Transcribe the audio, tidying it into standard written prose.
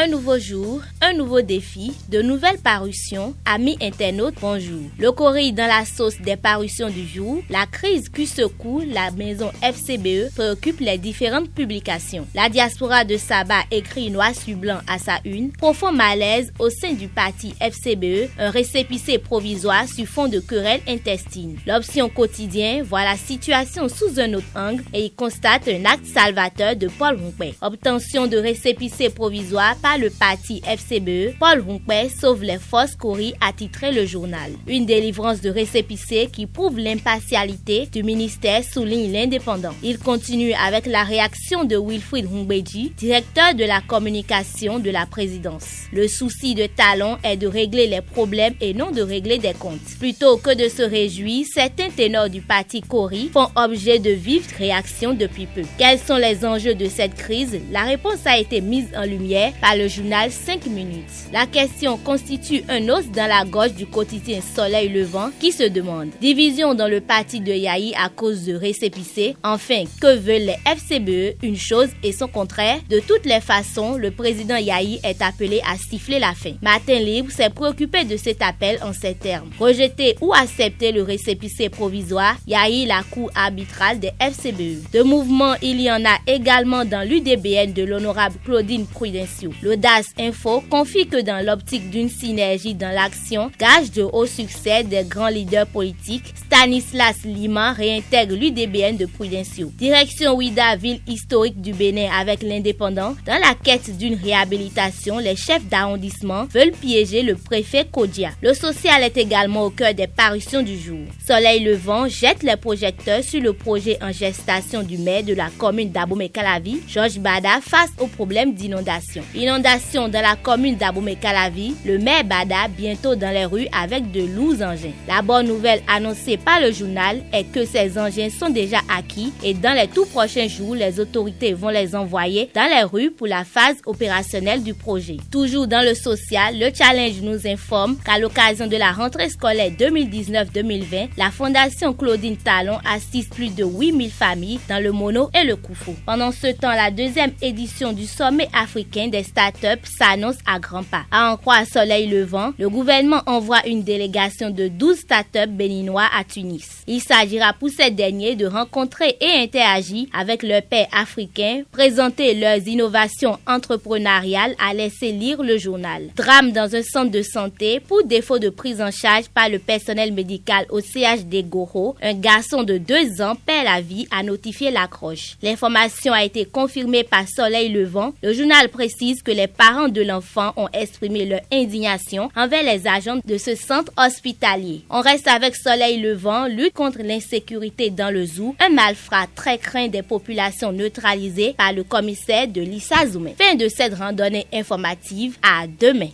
Un nouveau jour, un nouveau défi, de nouvelles parutions. Amis internautes, bonjour. Le Corée dans la sauce des parutions du jour, la crise qui secoue la maison FCBE préoccupe les différentes publications. La diaspora de Sabah écrit noir sur blanc à sa une. Profond malaise au sein du parti FCBE, un récépissé provisoire sur fond de querelles intestines. L'option quotidien voit la situation sous un autre angle et y constate un acte salvateur de Paul Rompé. Obtention de récépissé provisoire par le parti FCBE, Paul Rompé sauve les forces Corée, a titré le journal. Une délivrance de récépissé qui prouve l'impartialité du ministère, souligne l'Indépendant. Il continue avec la réaction de Wilfried Hongbeji, directeur de la communication de la présidence. Le souci de Talon est de régler les problèmes et non de régler des comptes. Plutôt que de se réjouir, certains ténors du parti Corée font objet de vives réactions depuis peu. Quels sont les enjeux de cette crise? La réponse a été mise en lumière par le journal 5 minutes. La question constitue un os dans la gorge du quotidien Soleil Levant qui se demande: division dans le parti de Yahi à cause de récépissé. Enfin, que veulent les FCBE? Une chose et son contraire. De toutes les façons, le président Yahi est appelé à siffler la fin. Matin Libre s'est préoccupé de cet appel en ces termes: rejeter ou accepter le récépissé provisoire, Yahi la cour arbitrale des FCBE. De mouvement, il y en a également dans l'UDBN de l'honorable Claudine Prudencio. L'Audace Info confie que dans l'optique d'une synergie dans l'action, gage de haut succès des grands leaders politiques, Stanislas Lima réintègre l'UDBN de Prudencio. Direction Ouida, ville historique du Bénin avec l'Indépendant. Dans la quête d'une réhabilitation, les chefs d'arrondissement veulent piéger le préfet Kodia. Le social est également au cœur des parutions du jour. Soleil Levant jette les projecteurs sur le projet en gestation du maire de la commune d'Abomey-Calavi, Georges Bada, face aux problèmes d'inondation. Inondation dans la commune d'Abomey-Calavi, le maire Bada bientôt dans les rues avec de lourds engins. La bonne nouvelle annoncée par le journal est que ces engins sont déjà acquis et dans les tout prochains jours, les autorités vont les envoyer dans les rues pour la phase opérationnelle du projet. Toujours dans le social, le Challenge nous informe qu'à l'occasion de la rentrée scolaire 2019-2020, la Fondation Claudine Talon assiste plus de 8000 familles dans le Mono et le Koufou. Pendant ce temps, la deuxième édition du sommet africain des startups s'annonce à grands pas. À en croire Soleil Levant, le gouvernement envoie une délégation de 12 startups béninois à Tunis. Il s'agira pour ces derniers de rencontrer et interagir avec leurs pairs africains, présenter leurs innovations entrepreneuriales, a laissé lire le journal. Drame dans un centre de santé pour défaut de prise en charge par le personnel médical au CHD Goro. Un garçon de 2 ans perd la vie, a notifié l'accroche. L'information a été confirmée par Soleil Levant. Le journal précise que les parents de l'enfant ont exprimé leur indignation envers les agents de ce centre hospitalier. On reste avec Soleil Levant, lutte contre l'insécurité dans le zoo, un malfrat très craint des populations neutralisées par le commissaire de l'Issa Zoumé. Fin de cette randonnée informative, à demain.